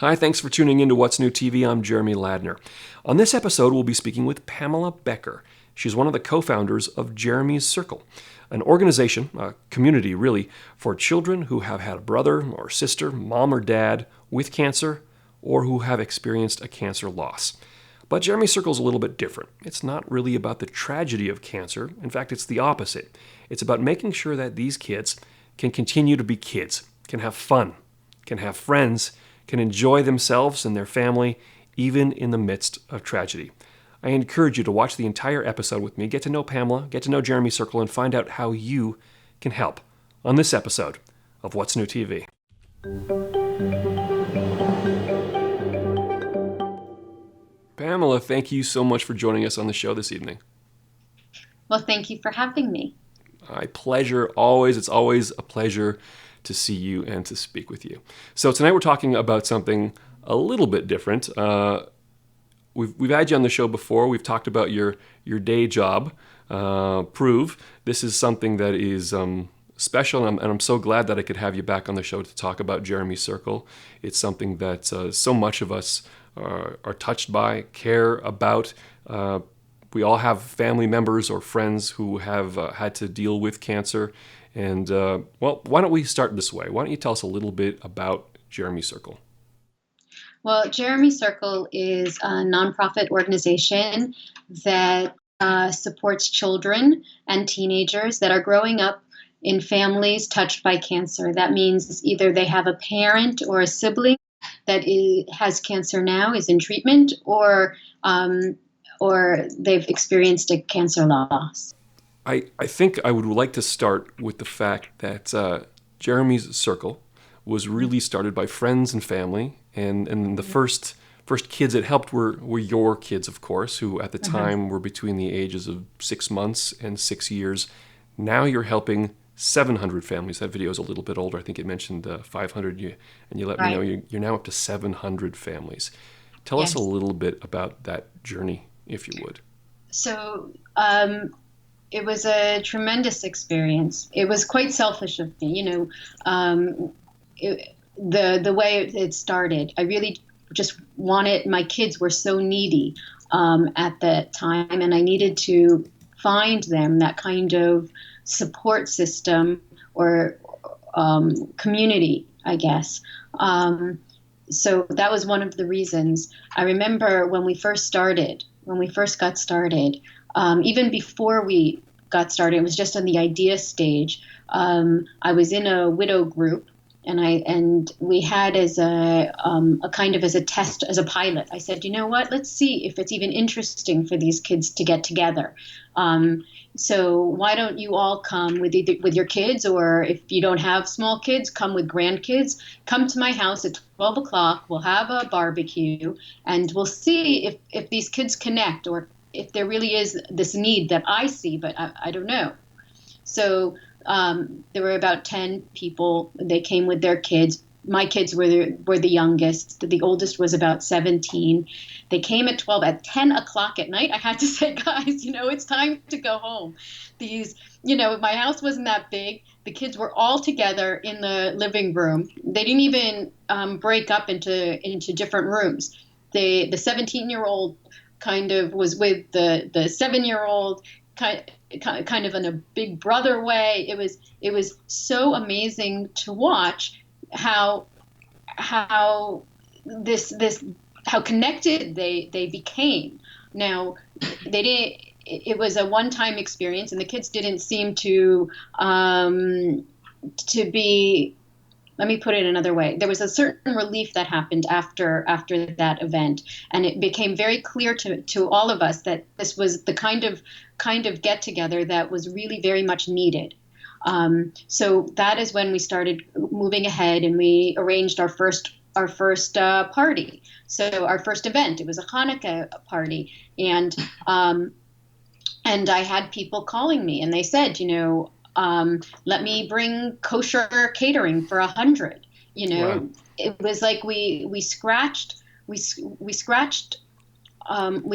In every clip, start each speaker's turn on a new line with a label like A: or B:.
A: Hi, thanks for tuning in to What's New TV. I'm Jeremy Ladner. On this episode, we'll be speaking with Pamela Becker. She's one of the co-founders of Jeremy's Circle, an organization, a community really, for children who have had a brother or sister, mom or dad with cancer, or who have experienced a cancer loss. But Jeremy's Circle is a little bit different. It's not really about the tragedy of cancer. In fact, it's the opposite. It's about making sure that these kids can continue to be kids, can have fun, can have friends, can enjoy themselves and their family, even in the midst of tragedy. I encourage you to watch the entire episode with me, get to know Pamela, get to know Jeremy's Circle, and find out how you can help on this episode of What's New TV. Pamela, thank you so much for joining us on the show this evening.
B: Well, thank you for having me.
A: My pleasure, always. It's always a pleasure to see you and to speak with you. So tonight we're talking about something a little bit different. We've had you on the show before. We've talked about your day job, Prove. This is something that is special, and I'm so glad that I could have you back on the show to talk about Jeremy's Circle. It's something that so much of us are touched by, care about. We all have family members or friends who have had to deal with cancer. And, why don't we start this way? Why don't you tell us a little bit about Jeremy's Circle?
B: Well, Jeremy's Circle is a nonprofit organization that supports children and teenagers that are growing up in families touched by cancer. That means either they have a parent or a sibling that has cancer now, is in treatment, or they've experienced a cancer loss.
A: I think I would like to start with the fact that Jeremy's Circle was really started by friends and family, and the first kids it helped were your kids, of course, who at the time were between the ages of 6 months and 6 years. Now you're helping 700 families. That video is a little bit older. I think it mentioned 500, and you let me know you're now up to 700 families. Tell us a little bit about that journey, if you would.
B: So, it was a tremendous experience. It was quite selfish of me, the way it started. I really just wanted, my kids were so needy at that time, and I needed to find them that kind of support system or community, I guess. So that was one of the reasons. I remember when we first got started, even before we got started, it was just on the idea stage. I was in a widow group, and we had as a kind of as a test, as a pilot. I said, you know what? Let's see if it's even interesting for these kids to get together. So why don't you all come with your kids, or if you don't have small kids, come with grandkids. Come to my house at 12 o'clock. We'll have a barbecue, and we'll see if these kids connect, or if there really is this need that I see, but I don't know. So there were about 10 people. They came with their kids. My kids were the youngest. The oldest was about 17. They came at 12. At 10 o'clock at night, I had to say, guys, it's time to go home. My house wasn't that big. The kids were all together in the living room. They didn't even break up into different rooms. The 17-year-old kind of was with the 7-year-old, kind of in a big brother way. It was so amazing to watch how connected they became. Now it was a one-time experience, and the kids didn't seem to be. Let me put it another way. There was a certain relief that happened after that event, and it became very clear to all of us that this was the kind of get together that was really very much needed. So that is when we started moving ahead, and we arranged our first party. So our first event, it was a Hanukkah party, and I had people calling me, and they said, let me bring kosher catering for 100.
A: Wow.
B: It was like we scratched, we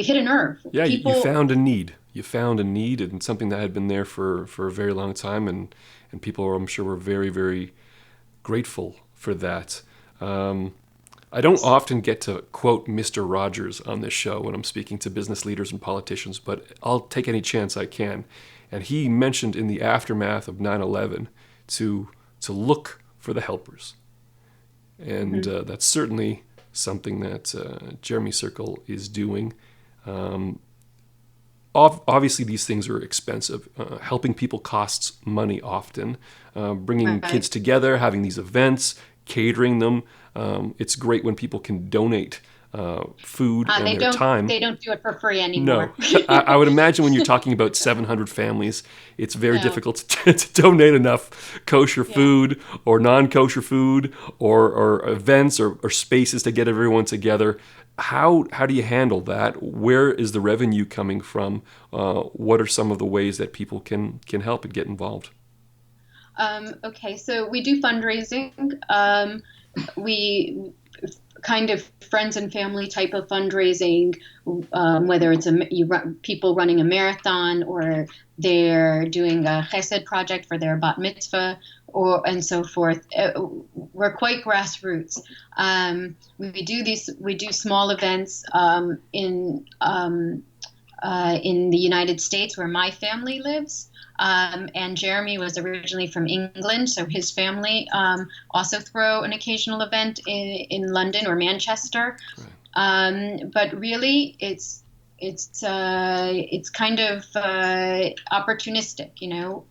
B: hit a nerve.
A: Yeah, you found a need. You found a need, and something that had been there for a very long time, and people, I'm sure, were very, very grateful for that. I don't often get to quote Mr. Rogers on this show when I'm speaking to business leaders and politicians, but I'll take any chance I can. And he mentioned in the aftermath of 9/11 to look for the helpers. And
B: Mhm.
A: that's certainly something that Jeremy Circle is doing. Um, Obviously, these things are expensive. Helping people costs money often. Bringing kids
B: Right.
A: together, having these events, catering them. It's great when people can donate food and their time.
B: They don't do it for free
A: No,
B: anymore.
A: I would imagine when you're talking about 700 families, it's very
B: No.
A: difficult to donate enough kosher
B: Yeah.
A: food or non-kosher food or events or spaces to get everyone together. How do you handle that? Where is the revenue coming from? What are some of the ways that people can help and get involved?
B: Okay, so we do fundraising. We kind of friends and family type of fundraising, whether it's people running a marathon or they're doing a chesed project for their bat mitzvah or and so forth. We're quite grassroots. We do small events in the United States where my family lives. And Jeremy was originally from England, so his family also throw an occasional event in London or Manchester.
A: Right.
B: But really, it's kind of opportunistic, you know.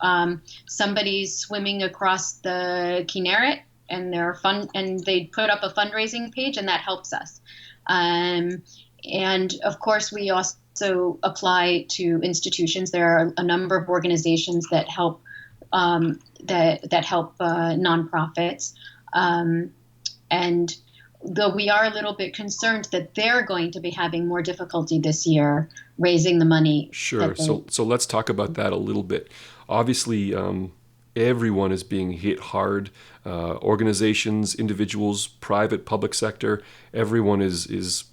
B: Somebody's swimming across the Kinneret, and they're fun, and they put up a fundraising page, and that helps us. Um, and of course, we also apply to institutions. There are a number of organizations that help that help nonprofits, and though we are a little bit concerned that they're going to be having more difficulty this year raising the money
A: Sure.
B: that they.
A: So let's talk about that a little bit. Obviously, everyone is being hit hard. Organizations, individuals, private, public sector. Everyone is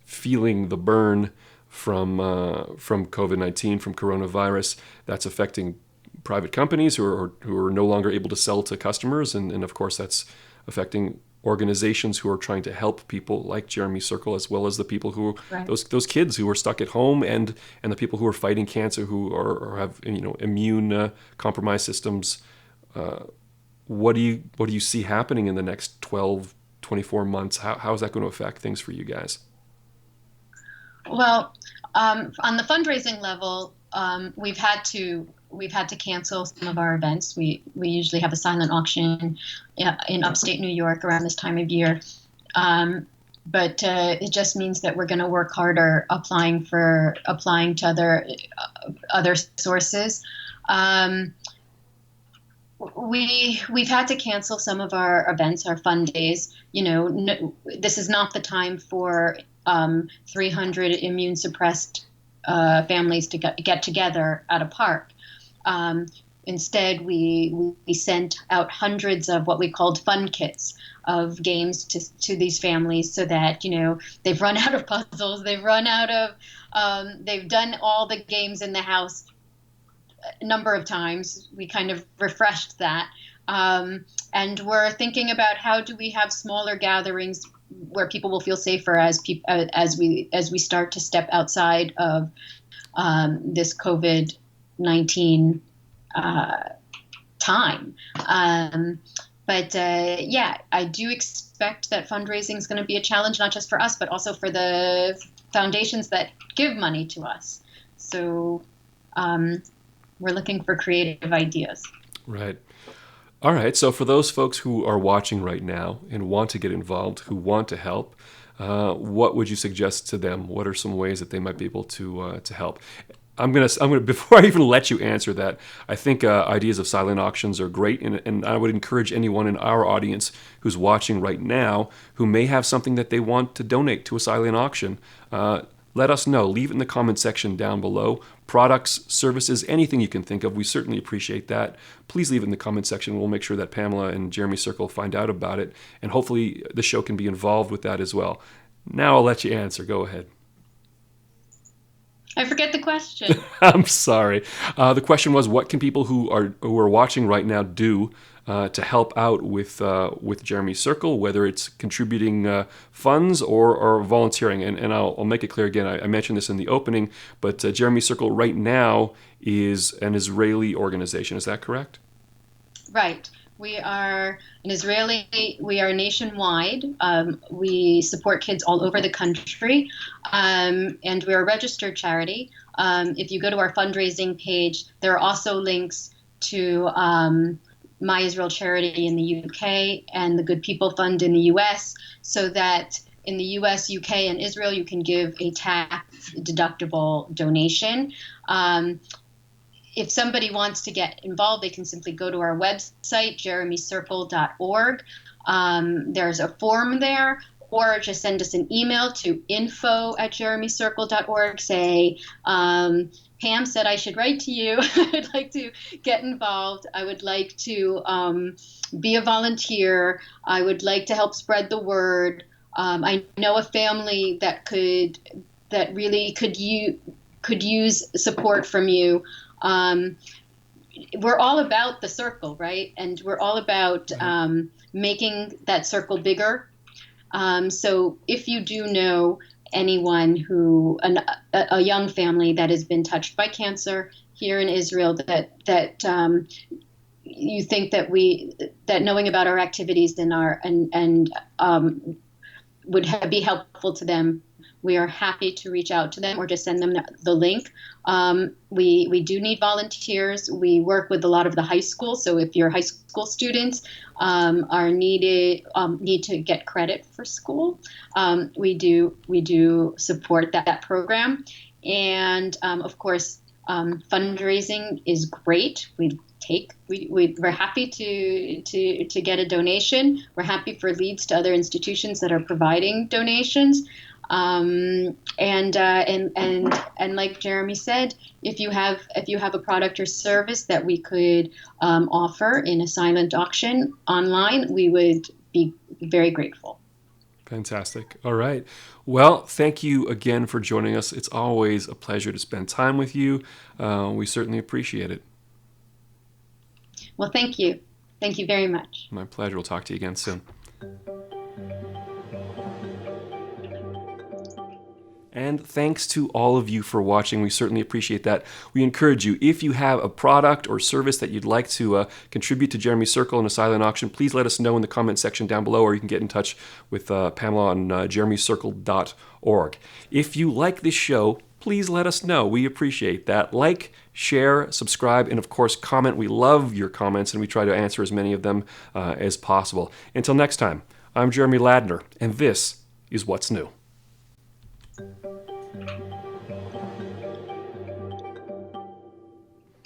A: feeling the burn from COVID-19, from coronavirus. That's affecting private companies who are no longer able to sell to customers, and of course that's affecting organizations who are trying to help people like Jeremy Circle, as well as the people who
B: Right.
A: those kids who are stuck at home, and the people who are fighting cancer, who are or have immune compromised systems. What do you see happening in the next 12, 24 months? How is that going to affect things for you guys?
B: Well, on the fundraising level, we've had to cancel some of our events. We usually have a silent auction in upstate New York around this time of year, but it just means that we're going to work harder applying to other sources. Um, we've had to cancel some of our events, our fun days. You know, no, this is not the time for 300 immune suppressed families to get together at a park. Um, Instead, we sent out hundreds of what we called fun kits of games to these families, so that they've run out of puzzles, they've done all the games in the house a number of times. We kind of refreshed that. And we're thinking about how do we have smaller gatherings where people will feel safer as we start to step outside of this COVID-19 time. But yeah, I do expect that fundraising is going to be a challenge, not just for us, but also for the foundations that give money to us. So we're looking for creative ideas.
A: Right. All right. So for those folks who are watching right now and want to get involved, who want to help, what would you suggest to them? What are some ways that they might be able to help? I'm gonna before I even let you answer that, I think ideas of silent auctions are great, and I would encourage anyone in our audience who's watching right now who may have something that they want to donate to a silent auction. Let us know. Leave it in the comment section down below. Products, services, anything you can think of. We certainly appreciate that. Please leave it in the comment section. We'll make sure that Pamela and Jeremy Circle find out about it, and hopefully the show can be involved with that as well. Now I'll let you answer. Go ahead.
B: I forget the question.
A: I'm sorry. The question was, what can people who are watching right now do to help out with Jeremy's Circle, whether it's contributing funds or volunteering. And I'll make it clear again, I mentioned this in the opening, but Jeremy's Circle right now is an Israeli organization. Is that correct?
B: Right. We are we are nationwide. We support kids all over the country, and we're a registered charity. If you go to our fundraising page, there are also links to My Israel Charity in the UK and the Good People Fund in the US, so that in the US, UK, and Israel, you can give a tax-deductible donation. If somebody wants to get involved, they can simply go to our website, jeremycircle.org. There's a form there, or just send us an email to info@jeremycircle.org. Say, Pam said I should write to you. I'd like to get involved. I would like to be a volunteer. I would like to help spread the word. I know a family that really could use support from you. We're all about the circle, right? And we're all about making that circle bigger. So if you do know anyone a young family that has been touched by cancer here in Israel, that you think that knowing about our activities and would be helpful to them, we are happy to reach out to them or just send them the link. We do need volunteers. We work with a lot of the high schools. So if your high school students need to get credit for school, we do support that program. And of course, fundraising is great. We're happy to get a donation. We're happy for leads to other institutions that are providing donations. And like Jeremy said, if you have a product or service that we could offer in a silent auction online, we would be very grateful.
A: Fantastic. All right. Well, thank you again for joining us. It's always a pleasure to spend time with you. We certainly appreciate it.
B: Well, thank you. Thank you very much.
A: My pleasure. We'll talk to you again soon. And thanks to all of you for watching. We certainly appreciate that. We encourage you, if you have a product or service that you'd like to contribute to Jeremy's Circle in a silent auction, please let us know in the comment section down below, or you can get in touch with Pamela on jeremycircle.org. If you like this show, please let us know. We appreciate that. Like, share, subscribe, and of course, comment. We love your comments, and we try to answer as many of them as possible. Until next time, I'm Jeremy Ladner, and this is What's New.